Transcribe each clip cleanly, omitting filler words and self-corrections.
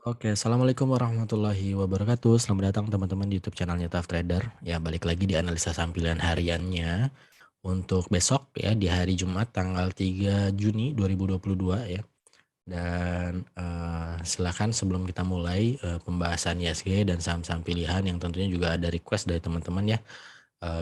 Oke, assalamualaikum warahmatullahi wabarakatuh. Selamat datang teman-teman di YouTube channelnya Tough Trader. Ya, balik lagi di analisa saham pilihan hariannya untuk besok ya di hari Jumat tanggal 3 Juni 2022 ya. Dan silakan sebelum kita mulai pembahasan ISG dan saham-saham pilihan yang tentunya juga ada request dari teman-teman ya.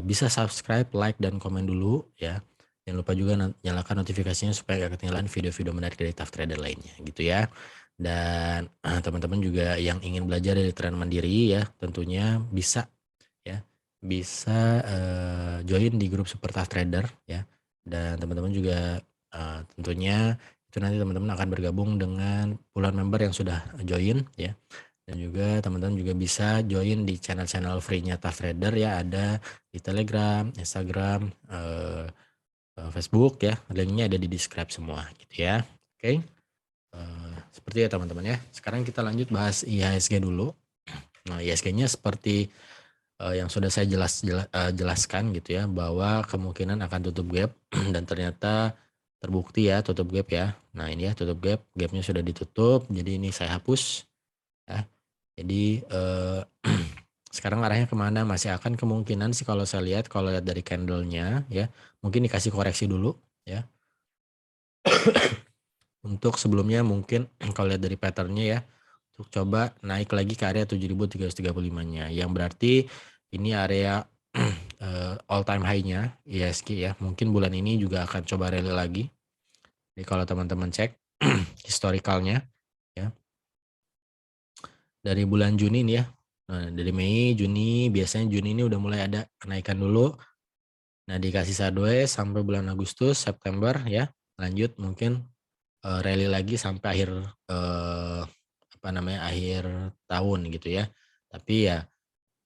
Bisa subscribe, like, dan komen dulu ya. Jangan lupa juga nyalakan notifikasinya supaya gak ketinggalan video-video menarik dari Tough Trader lainnya gitu ya. Dan teman-teman juga yang ingin belajar dari tren mandiri ya tentunya bisa ya bisa join di grup Super Tough Trader ya. Dan teman-teman juga tentunya itu nanti teman-teman akan bergabung dengan puluhan member yang sudah join ya. Dan juga teman-teman juga bisa join di channel-channel free-nya Tough Trader ya, ada di Telegram, Instagram, Facebook ya, linknya ada di describe semua gitu ya. Oke, seperti ya teman-teman ya. Sekarang kita lanjut bahas IHSG dulu. Nah, IHSG-nya seperti yang sudah saya jelaskan gitu ya, bahwa kemungkinan akan tutup gap dan ternyata terbukti ya tutup gap ya. Nah ini ya tutup gap, gapnya sudah ditutup, jadi ini saya hapus ya. Jadi sekarang arahnya kemana? Masih akan kemungkinan sih kalau saya lihat, kalau lihat dari candlenya ya, mungkin dikasih koreksi dulu ya. Untuk sebelumnya mungkin kalau lihat dari patternnya ya, untuk coba naik lagi ke area 7.335-nya, yang berarti ini area all time high-nya ISG ya. Mungkin bulan ini juga akan coba rally lagi. Jadi kalau teman-teman cek historicalnya ya, dari bulan Juni nih ya. Nah, dari Mei, Juni, biasanya Juni ini udah mulai ada kenaikan dulu. Nah, dikasih sideways sampai bulan Agustus, September ya. Lanjut mungkin rally lagi sampai akhir akhir tahun gitu ya. Tapi ya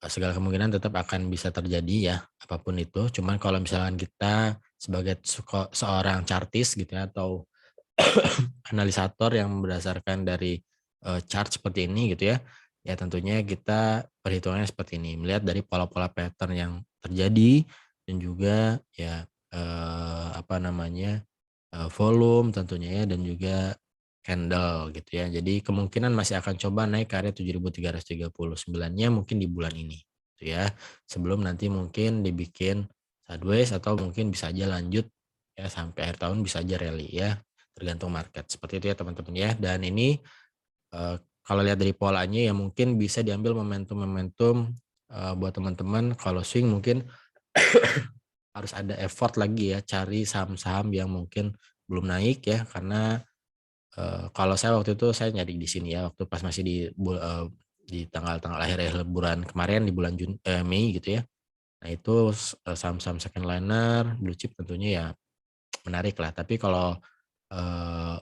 segala kemungkinan tetap akan bisa terjadi ya, apapun itu. Cuman kalau misalkan kita sebagai seorang chartis gitu ya, atau analisator yang berdasarkan dari chart seperti ini gitu ya, ya tentunya kita perhitungannya seperti ini, melihat dari pola-pola pattern yang terjadi dan juga ya volume tentunya ya, dan juga candle gitu ya. Jadi kemungkinan masih akan coba naik ke area 7.339-nya mungkin di bulan ini gitu ya. Sebelum nanti mungkin dibikin sideways atau mungkin bisa aja lanjut ya sampai akhir tahun, bisa aja rally ya. Tergantung market. Seperti itu ya teman-teman ya. Dan ini kalau lihat dari polanya ya mungkin bisa diambil momentum-momentum buat teman-teman kalau swing mungkin harus ada effort lagi ya cari saham-saham yang mungkin belum naik ya, karena kalau saya waktu itu saya nyari di sini ya, waktu pas masih di tanggal-tanggal akhir-akhir liburan kemarin di bulan Mei gitu ya. Nah itu saham-saham second liner, blue chip tentunya ya menarik lah. Tapi kalau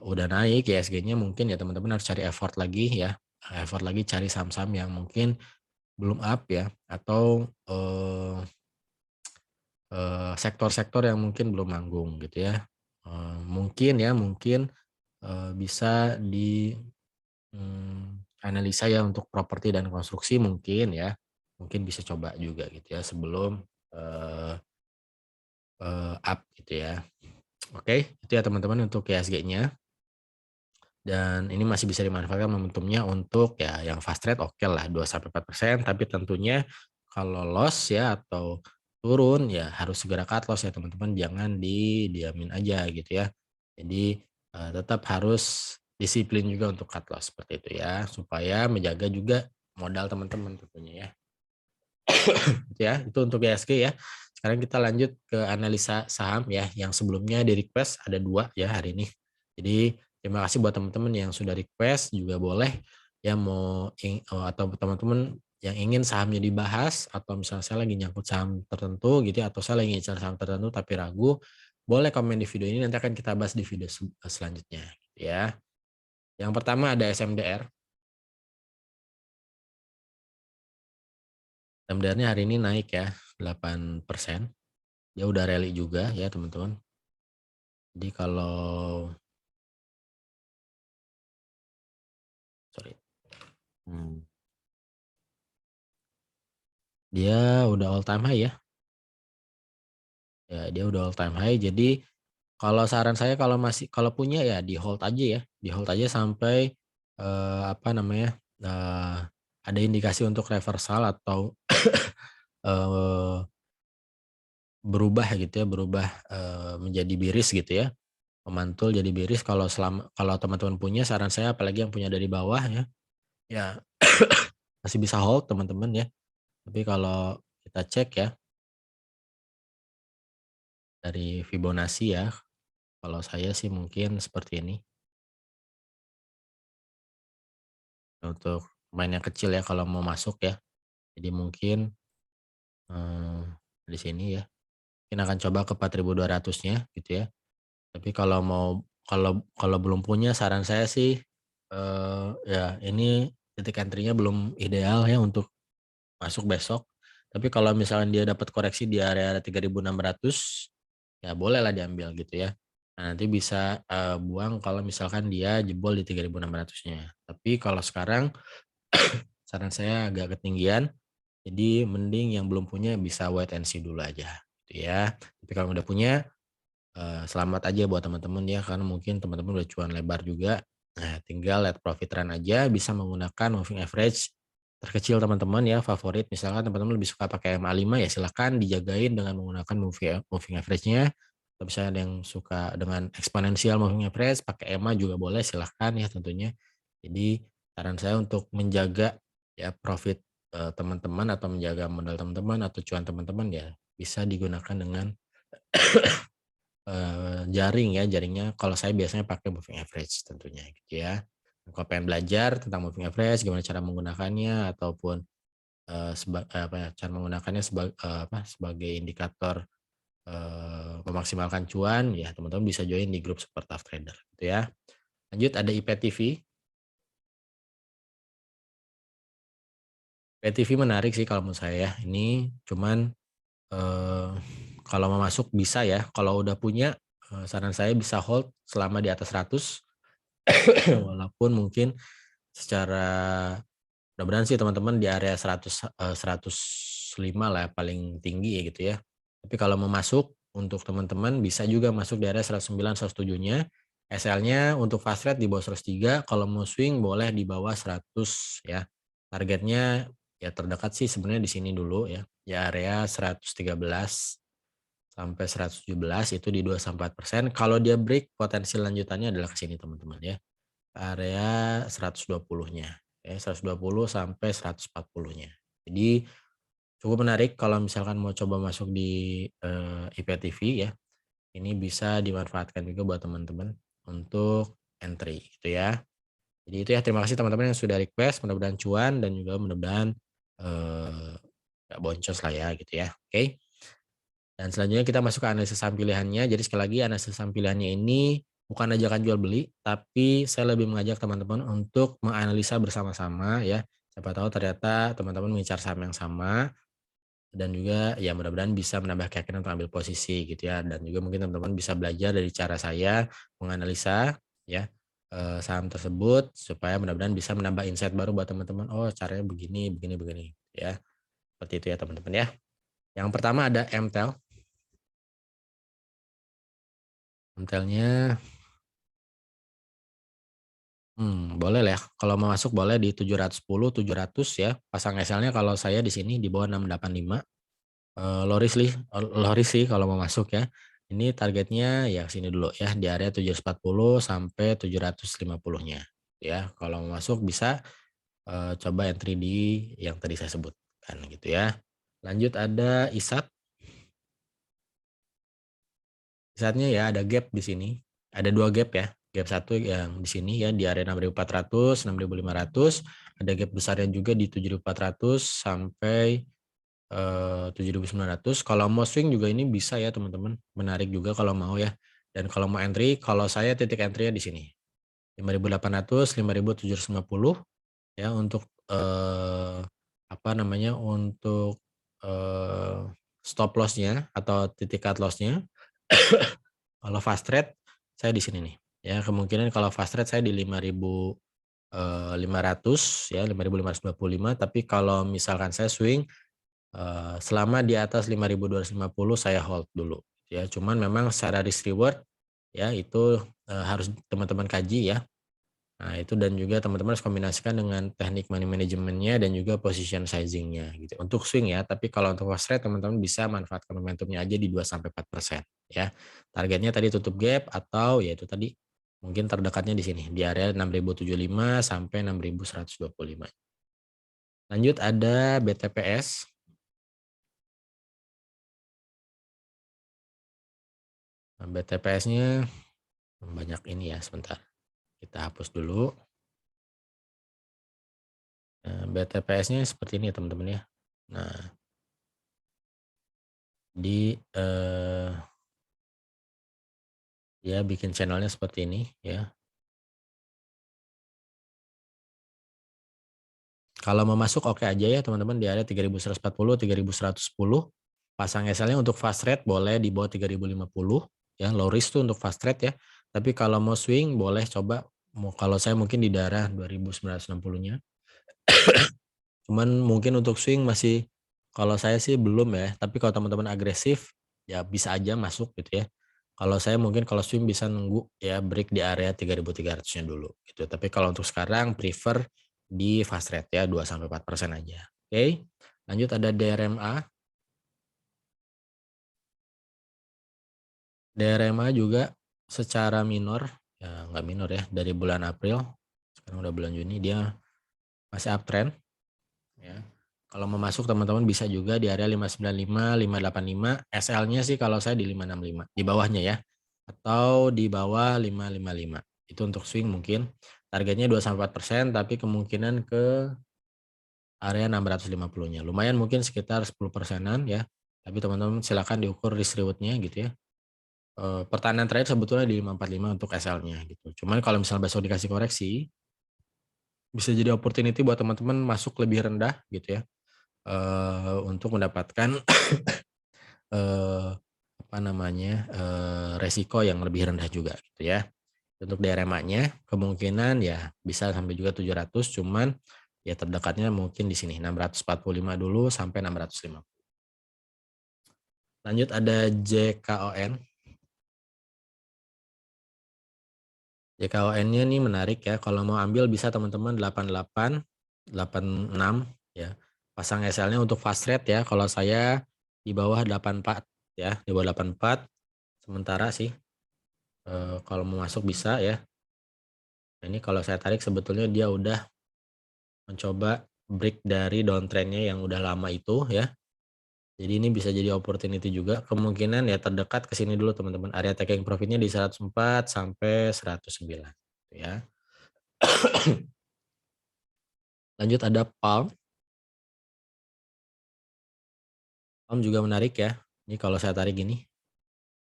udah naik ya ISG-nya mungkin ya teman-teman harus cari effort lagi ya, effort lagi cari saham-saham yang mungkin belum up ya, atau sektor-sektor yang mungkin belum manggung gitu ya. Mungkin bisa analisa ya untuk properti dan konstruksi mungkin ya, mungkin bisa coba juga gitu ya sebelum eee up gitu ya. Oke, itu ya teman-teman untuk IHSG-nya, dan ini masih bisa dimanfaatkan momentumnya untuk ya yang fast trade oke lah 2-4%, tapi tentunya kalau loss ya atau turun ya harus segera cut loss ya teman-teman, jangan didiamin aja gitu ya. Jadi tetap harus disiplin juga untuk cut loss seperti itu ya, supaya menjaga juga modal teman-teman tentunya ya. Gitu ya, itu untuk IHSG ya. Sekarang kita lanjut ke analisa saham ya, yang sebelumnya di request ada 2 ya hari ini. Jadi terima kasih buat teman-teman yang sudah request, juga boleh ya atau teman-teman yang ingin sahamnya dibahas, atau misalnya saya lagi nyangkut saham tertentu gitu ya, atau saya lagi ngincar saham tertentu tapi ragu, boleh komen di video ini, nanti akan kita bahas di video selanjutnya gitu ya. Yang pertama ada SMDR. SMDR-nya hari ini naik ya 8%. Dia udah rally juga ya teman-teman. Jadi kalau sorry, mmm, dia udah all time high ya. Ya dia udah all time high, jadi kalau saran saya kalau punya ya di-hold aja ya, di-hold aja sampai, apa namanya, eee, ada indikasi untuk reversal atau eee, berubah gitu ya, berubah, menjadi biris gitu ya, memantul jadi biris kalau teman-teman punya, saran saya apalagi yang punya dari bawah ya, ya masih bisa hold teman-teman ya. Tapi kalau kita cek ya dari Fibonacci ya, kalau saya sih mungkin seperti ini, untuk main yang kecil ya kalau mau masuk ya. Jadi mungkin, eee, di sini ya, mungkin akan coba ke 4.200-nya gitu ya. Tapi kalau belum punya saran saya sih, ya ini titik entry-nya belum ideal ya untuk masuk besok. Tapi kalau misalnya dia dapat koreksi di area 3.600, ya bolehlah diambil gitu ya. Nah, nanti bisa, buang kalau misalkan dia jebol di 3.600-nya. Tapi kalau sekarang saran saya agak ketinggian, jadi mending yang belum punya bisa wait and see dulu aja gitu ya. Tapi kalau udah punya, selamat aja buat teman-teman ya, karena mungkin teman-teman udah cuan lebar juga. Nah, tinggal let profit run aja, bisa menggunakan moving average terkecil teman-teman ya, favorit. Misalkan teman-teman lebih suka pakai MA5 ya silahkan dijagain dengan menggunakan moving average-nya. Atau misalnya ada yang suka dengan exponential moving average, pakai EMA juga boleh, silahkan ya tentunya. Jadi saran saya untuk menjaga ya profit, teman-teman atau menjaga modal teman-teman atau cuan teman-teman ya bisa digunakan dengan jaring ya, jaringnya kalau saya biasanya pakai moving average tentunya gitu ya. Kalau pengen belajar tentang moving average, gimana cara menggunakannya ataupun, apa ya, cara menggunakannya sebagai indikator, memaksimalkan cuan, ya teman-teman bisa join di grup Super Tough Trader gitu ya. Lanjut ada IPTV. IPTV menarik sih kalau menurut saya ya, ini cuman, eee, kalau mau masuk bisa ya, kalau udah punya, saran saya bisa hold selama di atas 100. Walaupun mungkin secara mudah-mudahan sih teman-teman di area 105 lah ya paling tinggi ya gitu ya. Tapi kalau mau masuk untuk teman-teman bisa juga masuk di area 109, 107-nya. SL-nya untuk fast rate di bawah 103, kalau mau swing boleh di bawah 100 ya. Targetnya ya terdekat sih sebenarnya di sini dulu ya, di area 113 sampai 117 itu di 2-4%. Kalau dia break potensi lanjutannya adalah ke sini teman-teman ya. Area 120-nya, ya 120 sampai 140-nya. Jadi cukup menarik kalau misalkan mau coba masuk di, IPTV ya, ini bisa dimanfaatkan juga buat teman-teman untuk entry gitu ya. Jadi itu ya, terima kasih teman-teman yang sudah request, mudah-mudahan cuan dan juga mudah-mudahan, eee, nggak boncos lah ya gitu ya, oke? Dan selanjutnya kita masuk ke analisis saham pilihannya. Jadi sekali lagi analisis saham pilihannya ini bukan ajakan jual beli, tapi saya lebih mengajak teman-teman untuk menganalisa bersama-sama ya. Siapa tahu ternyata teman-teman mengincar saham yang sama dan juga ya mudah-mudahan bisa menambah keyakinan untuk ambil posisi gitu ya. Dan juga mungkin teman-teman bisa belajar dari cara saya menganalisa ya saham tersebut supaya mudah-mudahan bisa menambah insight baru buat teman-teman. Oh, caranya begini, begini, begini ya. Seperti itu ya teman-teman ya. Yang pertama ada MTEL. MTEL-nya boleh lah ya, kalau mau masuk boleh di 710, 700 ya, pasang SL-nya kalau saya di sini di bawah 685, low risk sih kalau mau masuk ya. Ini targetnya ya sini dulu ya, di area 740 sampai 750-nya ya. Kalau mau masuk bisa, coba entry di yang tadi saya sebutkan gitu ya. Lanjut ada ISAT. Saatnya ya ada gap di sini, ada 2 gap ya, gap satu yang di sini ya di area 6.400, 6.500, ada gap besarnya juga di 7.400 sampai, 7.900. Kalau mau swing juga ini bisa ya teman-teman, menarik juga kalau mau ya. Dan kalau mau entry, kalau saya titik entry-nya di sini, 5.800, 5.750 ya untuk, apa namanya, untuk, stop loss-nya atau titik cut loss-nya. Kalau fast trade saya di sini nih, ya kemungkinan kalau fast trade saya di 5.500 ya, 5.525 tapi kalau misalkan saya swing, selama di atas 5.250 saya hold dulu ya. Cuman memang secara risk reward ya itu, harus teman-teman kaji ya, Nah, itu dan juga teman-teman harus kombinasikan dengan teknik money manajemennya dan juga position sizing-nya gitu. Untuk swing ya, tapi kalau untuk fast trade teman-teman bisa manfaatkan momentumnya aja di 2-4% ya. Targetnya tadi tutup gap atau ya itu tadi mungkin terdekatnya di sini di area 6.075 sampai 6.125. Lanjut ada BTPS. Nah, BTPS-nya banyak ini ya, sebentar. Kita hapus dulu. Nah, BTPS-nya seperti ini ya teman-teman ya. Nah, dia bikin channelnya seperti ini ya. Kalau mau masuk oke aja ya teman-teman di area 3.140, 3.110. Pasang SL-nya untuk fast trade boleh di bawah 3.050 ya, low risk tuh untuk fast trade ya. Tapi kalau mau swing boleh coba, kalau saya mungkin di daerah 2.960-nya. Cuman mungkin untuk swing masih, kalau saya sih belum ya, tapi kalau teman-teman agresif ya bisa aja masuk gitu ya. Kalau saya mungkin kalau swing bisa nunggu ya break di area 3.300-nya dulu gitu. Tapi kalau untuk sekarang prefer di fast rate ya 2-4% aja. Oke. Lanjut ada DRMA. DRMA juga secara minor, ya nggak minor ya, dari bulan April, sekarang udah bulan Juni, dia masih uptrend ya. Kalau mau masuk teman-teman bisa juga di area 595, 585, SL-nya sih kalau saya di 565, di bawahnya ya. Atau di bawah 555. Itu untuk swing mungkin. Targetnya 2-4%, tapi kemungkinan ke area 650-nya. Lumayan mungkin sekitar 10%-an ya. Tapi teman-teman silakan diukur risk reward-nya gitu ya. Pertahanan terakhir sebetulnya di 545 untuk SL-nya gitu. Cuman kalau misalnya besok dikasih koreksi, bisa jadi opportunity buat teman-teman masuk lebih rendah gitu ya. Untuk mendapatkan apa namanya, resiko yang lebih rendah juga gitu ya. Untuk DRMA-nya kemungkinan ya bisa sampai juga 700, cuman ya terdekatnya mungkin di sini 645 dulu sampai 650. Lanjut ada JKON. JKON-nya nih menarik ya, kalau mau ambil bisa teman-teman 88, 86 ya. Pasang SL-nya untuk fast rate ya, kalau saya di bawah 84 ya, di bawah 84 sementara sih. Kalau mau masuk bisa ya. Nah, ini kalau saya tarik sebetulnya dia udah mencoba break dari downtrend-nya yang udah lama itu ya. Jadi ini bisa jadi opportunity juga. Kemungkinan ya terdekat ke sini dulu teman-teman. Area taking profit-nya di 104 sampai 109 ya. Lanjut ada Palm. Palm juga menarik ya. Ini kalau saya tarik gini,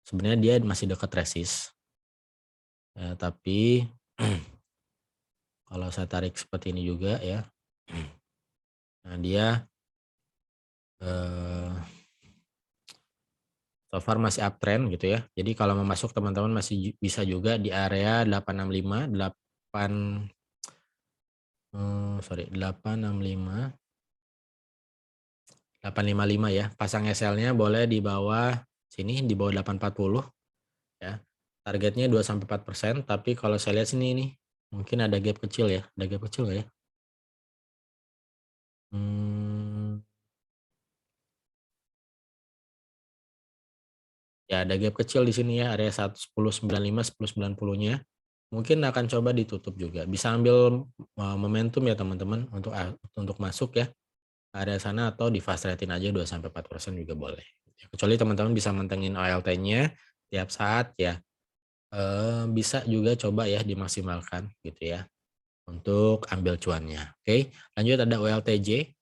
sebenarnya dia masih dekat resist. Ya, tapi kalau saya tarik seperti ini juga ya. Nah, dia eh, so far masih uptrend gitu ya. Jadi kalau mau masuk teman-teman masih bisa juga di area 865, 865, 855 ya. Pasang SL-nya boleh di bawah sini, di bawah 840 ya. Targetnya 2-4%, tapi kalau saya lihat sini ini mungkin ada gap kecil ya. Ada gap kecil nggak ya? Ya ada gap kecil di sini ya, area 10.95, 10.90-nya. Mungkin akan coba ditutup juga. Bisa ambil momentum ya teman-teman untuk masuk ya area sana, atau di fast rate aja 2-4% juga boleh. Kecuali teman-teman bisa mantengin OLT-nya tiap saat ya. Bisa juga coba ya dimaksimalkan gitu ya untuk ambil cuannya. Oke, lanjut ada OLTJ.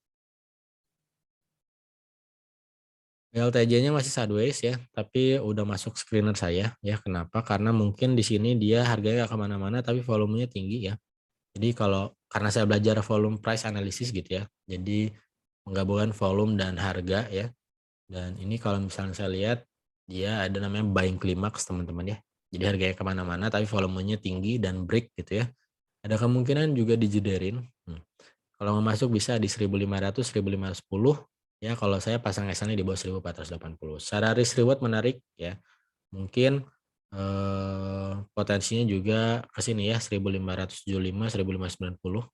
LTJ-nya masih sideways ya, tapi udah masuk screener saya ya. Kenapa? Karena mungkin di sini dia harganya nggak kemana-mana, tapi volumenya tinggi ya. Jadi kalau karena saya belajar volume price analysis gitu ya, jadi menggabungkan volume dan harga ya. Dan ini kalau misalnya saya lihat dia ada namanya buying climax teman-teman ya. Jadi harganya kemana-mana, tapi volumenya tinggi dan break gitu ya. Ada kemungkinan juga dijederin. Kalau mau masuk bisa di 1.500, 1.510. Ya, kalau saya pasang SL-nya di bawah 1.480. Secara risk reward menarik ya. Mungkin Potensinya juga ke sini ya 1575, 1590.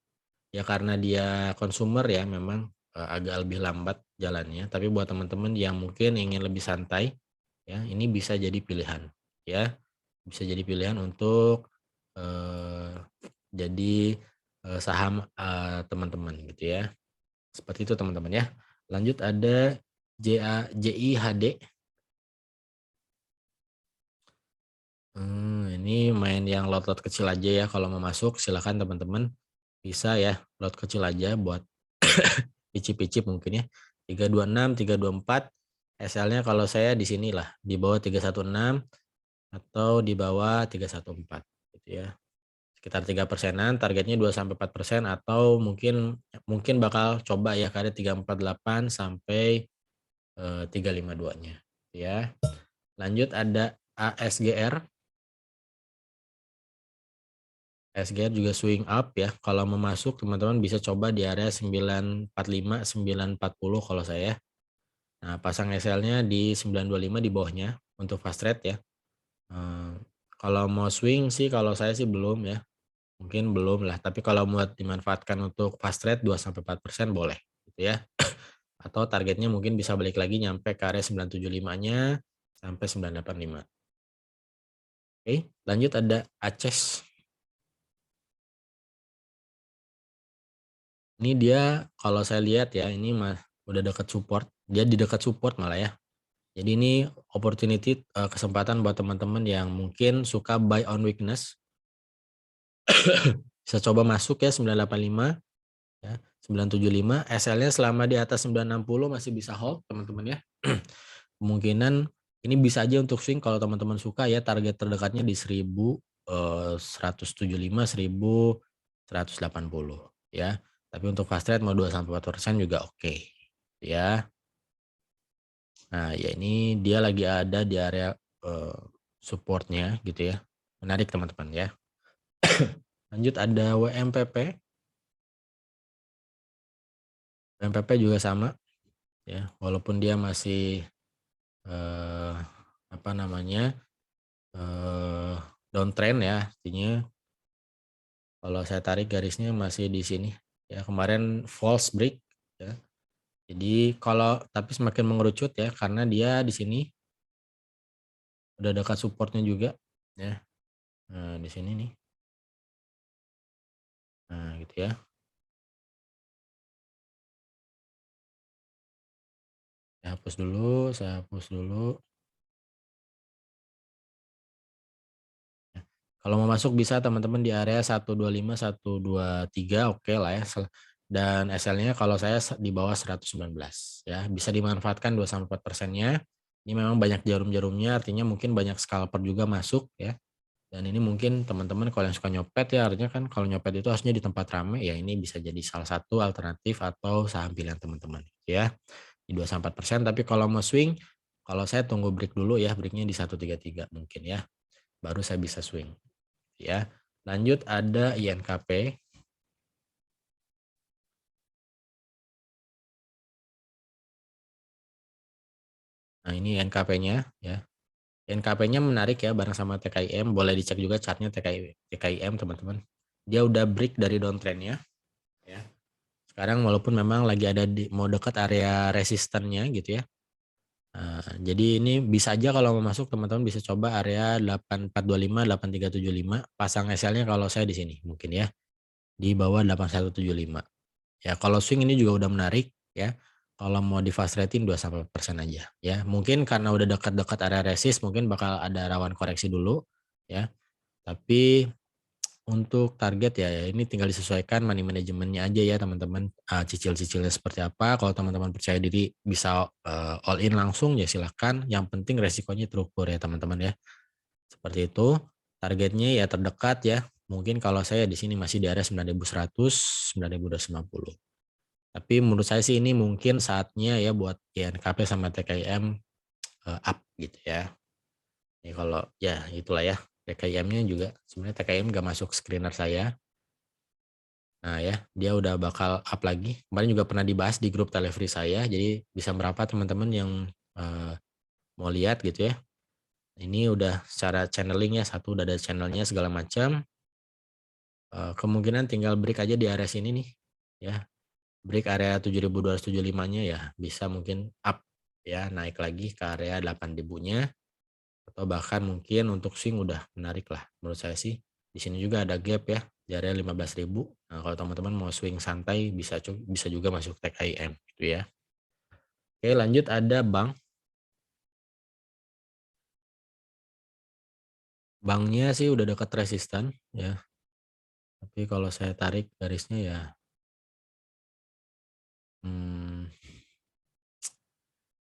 Ya karena dia consumer ya memang, agak lebih lambat jalannya, tapi buat teman-teman yang mungkin ingin lebih santai, ya ini bisa jadi pilihan, ya. Bisa jadi pilihan untuk, eee, jadi, saham, teman-teman gitu ya. Seperti itu teman-teman ya. Lanjut ada JIHD. Ini main yang lot-lot kecil aja ya, kalau mau masuk silakan teman-teman, bisa ya lot kecil aja buat icip-icip mungkin ya. 326, 324, SL-nya kalau saya di sinilah, di bawah 316 atau di bawah 314 gitu ya. Sekitar 3%-an, targetnya 2-4% atau mungkin mungkin bakal coba ya ke area 348 sampai 352-nya ya. Lanjut ada ASGR. ASGR juga swing up ya. Kalau mau masuk teman-teman bisa coba di area 945, 940 kalau saya. Nah, pasang SL-nya di 925 di bawahnya untuk fast trade ya. Eee, Kalau mau swing sih kalau saya sih belum ya, mungkin belum lah, tapi kalau buat dimanfaatkan untuk fast trade 2-4% boleh gitu ya. Atau targetnya mungkin bisa balik lagi nyampe ke area 975-nya sampai 985. Oke, lanjut ada ACES. Ini dia kalau saya lihat ya, ini mah udah dekat support, dia di dekat support malah ya. Jadi ini opportunity, kesempatan buat teman-teman yang mungkin suka buy on weakness, bisa coba masuk ya 985 ya, 975, SL-nya selama di atas 960 masih bisa hold teman-teman ya. Kemungkinan ini bisa aja untuk swing kalau teman-teman suka ya, target terdekatnya di 1175, 1180 ya. Tapi untuk fast trade mau 2-4% juga oke ya. Nah, ya ini dia lagi ada di area, eee, support-nya gitu ya. Menarik teman-teman ya. Lanjut ada WMPP. WMPP juga sama ya, walaupun dia masih, eee, apa namanya, eee, downtrend ya, artinya kalau saya tarik garisnya masih di sini ya, kemarin false break ya. Jadi kalau tapi semakin mengerucut ya, karena dia di sini udah dekat support-nya juga ya. Di sini nih. Nah, gitu ya. Saya hapus dulu. Ya. Kalau mau masuk bisa teman-teman di area 125, 123 oke lah ya. Dan SL-nya kalau saya di bawah 119 ya. Bisa dimanfaatkan 2-4%-nya. Ini memang banyak jarum-jarumnya, artinya mungkin banyak scalper juga masuk ya. Dan ini mungkin teman-teman kalau yang suka nyopet ya, artinya kan kalau nyopet itu harusnya di tempat rame ya, ini bisa jadi salah satu alternatif atau saham pilihan teman-teman ya. Di 2-4%, tapi kalau mau swing, kalau saya tunggu break dulu ya, breaknya di 133 mungkin ya, baru saya bisa swing ya. Lanjut ada INKP. Nah, ini INKP-nya ya. INKP-nya menarik ya bareng sama TKIM, boleh dicek juga chartnya TKIM teman-teman. Dia udah break dari downtrend-nya ya. Sekarang walaupun memang lagi ada di mau dekat area resistennya gitu ya. Jadi ini bisa aja kalau mau masuk teman-teman bisa coba area 8425, 8375, pasang SL-nya kalau saya di sini mungkin ya, di bawah 8175. Ya kalau swing ini juga udah menarik ya. Kalau mau di fast rating 2-4% aja ya. Mungkin karena udah dekat-dekat area resist mungkin bakal ada rawan koreksi dulu ya. Tapi untuk target ya ini tinggal disesuaikan money manajemennya aja ya teman-teman, cicil-cicilnya seperti apa, kalau teman-teman percaya diri bisa, all in langsung ya silahkan, yang penting resikonya terukur ya teman-teman ya. Seperti itu, targetnya ya terdekat ya, mungkin kalau saya di sini masih di area 9.100, 9.250. Tapi menurut saya sih ini mungkin saatnya ya buat INKP sama TKIM, up gitu ya. Ya kalau ya itulah ya, TKIM-nya juga sebenarnya TKIM nggak masuk screener saya. Nah ya, dia udah bakal up lagi. Kemarin juga pernah dibahas di grup Telefree saya, jadi bisa merapat teman-teman yang, eee, mau lihat gitu ya. Ini udah secara channeling ya, satu udah ada channelnya segala macam. Kemungkinan tinggal break aja di area sini nih, ya. Break area 7.275-nya ya bisa mungkin up ya, naik lagi ke area 8.000-nya, atau bahkan mungkin untuk swing udah menarik lah menurut saya sih. Di sini juga ada gap ya di area 15.000. Nah, kalau teman-teman mau swing santai bisa juga masuk tag IM gitu ya. Oke, lanjut ada bank. Banknya sih udah dekat resistan ya. Tapi kalau saya tarik garisnya ya hmm,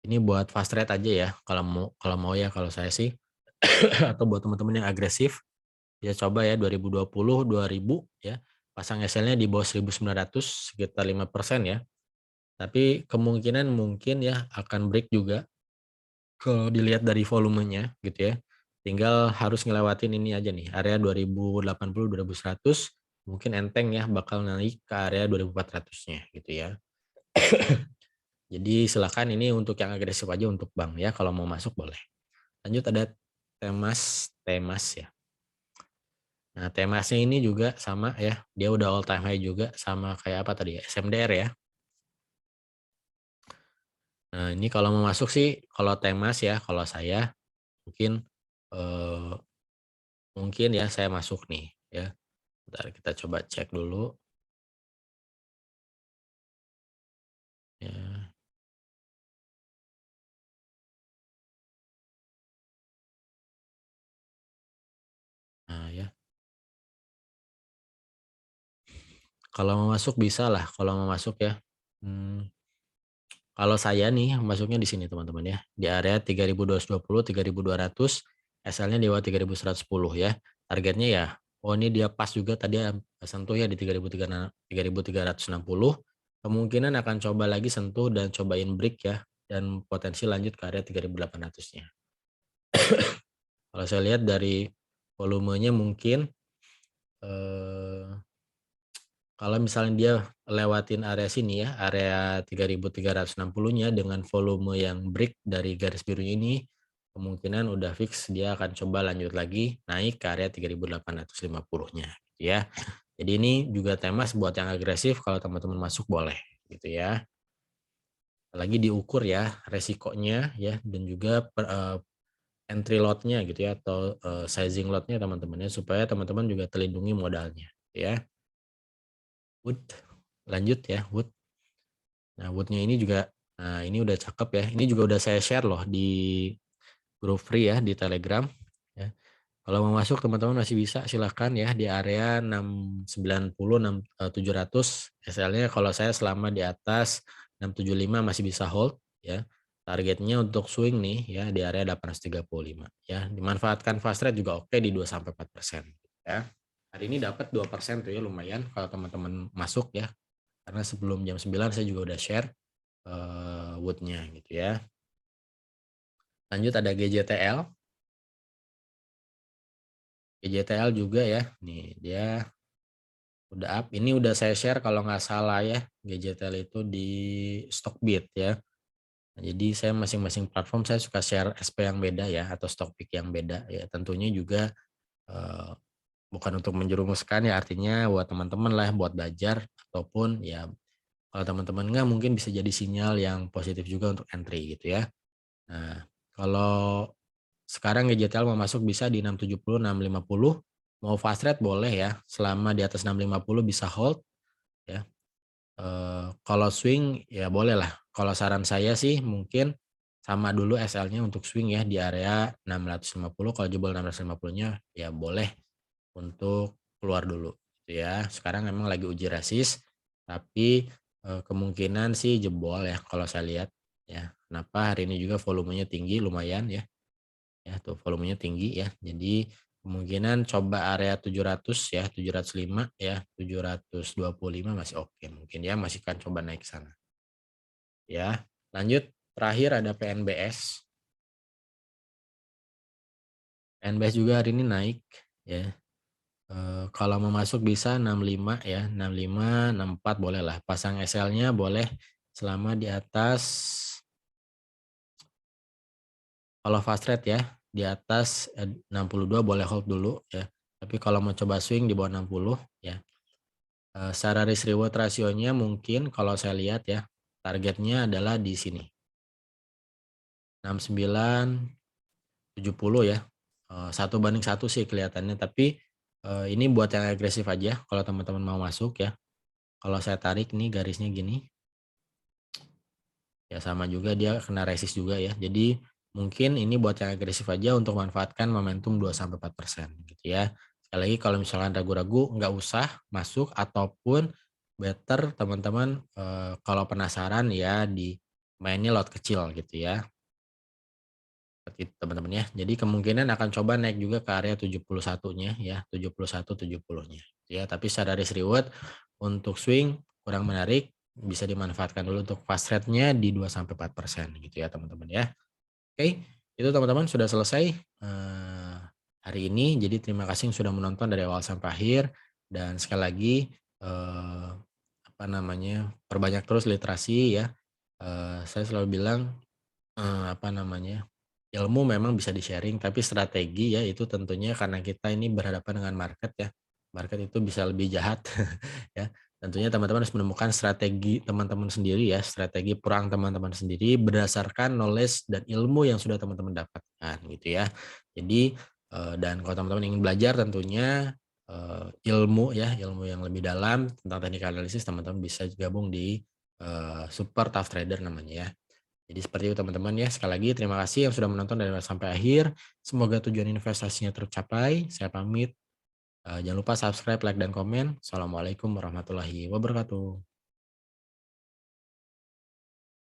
ini buat fast trade aja ya kalau mau ya kalau saya sih. Atau buat teman-teman yang agresif ya coba ya 2020 2000 ya pasang SL-nya di bawah 1.900 sekitar 5% ya. Tapi kemungkinan mungkin ya akan break juga kalau dilihat dari volumenya gitu ya. Tinggal harus ngelewatin ini aja nih area 2080 2100 mungkin enteng ya bakal naik ke area 2400-nya gitu ya. Jadi silakan ini untuk yang agresif aja untuk bank ya kalau mau masuk boleh. Lanjut ada Temas ya. Nah, Temasnya ini juga sama ya, dia udah all time high juga sama kayak apa tadi ya, SMDR ya. Nah, ini kalau mau masuk sih, kalau Temas ya, kalau saya mungkin eh, mungkin ya saya masuk nih ya. Bentar kita coba cek dulu ya. Nah, ya. Kalau mau masuk bisa lah, kalau mau masuk ya. Hmm, Kalau saya nih masuknya di sini teman-teman ya, di area 3.220, 3.200, SL-nya di bawah 3.110 ya. Targetnya ya, oh ini dia pas juga tadi ya, sentuh ya di 3.360. Kemungkinan akan coba lagi sentuh dan cobain break ya, dan potensi lanjut ke area 3.800-nya. Kalau saya lihat dari volumenya mungkin eh, kalau misalnya dia lewatin area sini ya, area 3.360-nya dengan volume yang break dari garis biru ini, kemungkinan udah fix dia akan coba lanjut lagi naik ke area 3.850-nya ya. Jadi ini juga temas buat yang agresif kalau teman-teman masuk boleh gitu ya. Lagi diukur ya resikonya ya dan juga entry lot-nya gitu ya atau sizing lot-nya teman-temannya supaya teman-teman juga terlindungi modalnya ya. Wood lanjut ya Wood. Nah, Wood-nya ini juga, nah ini udah cakep ya. Ini juga udah saya share loh di grup free ya di Telegram. Ya. Kalau mau masuk teman-teman masih bisa silahkan ya di area 690, 700 SL-nya kalau saya selama di atas 675 masih bisa hold ya. Targetnya untuk swing nih ya di area 835 ya. Dimanfaatkan fast trade juga oke di 2 sampai 4% ya. Hari ini dapat 2% tuh ya lumayan kalau teman-teman masuk ya. Karena sebelum jam 9 saya juga udah share wood-nya gitu ya. Lanjut ada GJTL. GJTL juga ya. Nih dia udah up. Ini udah saya share kalau nggak salah ya. GJTL itu di Stockbit ya. Nah, jadi saya masing-masing platform saya suka share SP yang beda ya atau stock pick yang beda ya. Tentunya juga eh, bukan untuk menjerumuskan ya artinya buat teman-teman lah buat belajar ataupun ya kalau teman-teman nggak mungkin bisa jadi sinyal yang positif juga untuk entry gitu ya. Nah, kalau sekarang GJTL mau masuk bisa di 670, 650. Mau fast rate boleh ya, selama di atas 650 bisa hold ya. Kalau swing ya boleh lah. Kalau saran saya sih mungkin sama dulu SL-nya untuk swing ya di area 650. Kalau jebol 650-nya ya boleh untuk keluar dulu gitu ya. Sekarang memang lagi uji resist, tapi kemungkinan sih jebol ya kalau saya lihat ya. Kenapa hari ini juga volumenya tinggi lumayan ya. Ya tuh volumenya tinggi ya. Jadi kemungkinan coba area 700 ya, 705 ya, 725 masih oke mungkin ya masih kan coba naik sana. Ya. Lanjut terakhir ada PNBS. PNBS juga hari ini naik ya. Kalau mau masuk bisa 65 ya, 65, 64 boleh lah. Pasang SL-nya boleh selama di atas kalau fast rate ya di atas 62 boleh hold dulu ya. Tapi kalau mau coba swing di bawah 60 ya. Secara risk reward rasionya mungkin kalau saya lihat ya, targetnya adalah di sini, 69, 70 ya. 1 banding 1 sih kelihatannya, tapi, ini buat yang agresif aja kalau teman-teman mau masuk ya. Kalau saya tarik nih garisnya gini, ya sama juga dia kena resist juga ya. Jadi mungkin ini buat yang agresif aja untuk manfaatkan momentum 2-4% gitu ya. Sekali lagi kalau misalkan ragu-ragu nggak usah masuk ataupun better teman-teman, kalau penasaran ya di mainnya lot kecil gitu ya. Seperti itu teman-teman ya. Jadi kemungkinan akan coba naik juga ke area 71-nya ya, 71, 70-nya ya. Tapi secara risk reward untuk swing kurang menarik, bisa dimanfaatkan dulu untuk fast rate-nya di 2-4% gitu ya teman-teman ya. Oke, itu teman-teman sudah selesai, hari ini. Jadi terima kasih yang sudah menonton dari awal sampai akhir dan sekali lagi, eee, apa namanya, perbanyak terus literasi ya. Saya selalu bilang apa namanya, ilmu memang bisa di-sharing, tapi strategi ya itu tentunya karena kita ini berhadapan dengan market ya, market itu bisa lebih jahat ya. Tentunya teman-teman harus menemukan strategi teman-teman sendiri ya, strategi perang teman-teman sendiri berdasarkan knowledge dan ilmu yang sudah teman-teman dapatkan gitu ya. Jadi, dan kalau teman-teman ingin belajar tentunya, ilmu ya, ilmu yang lebih dalam tentang teknik analisis teman-teman bisa gabung di, Super Tough Trader namanya ya. Jadi seperti itu teman-teman ya. Sekali lagi terima kasih yang sudah menonton dari awal sampai akhir. Semoga tujuan investasinya tercapai. Saya pamit. Jangan lupa subscribe, like, dan komen. Assalamualaikum warahmatullahi wabarakatuh.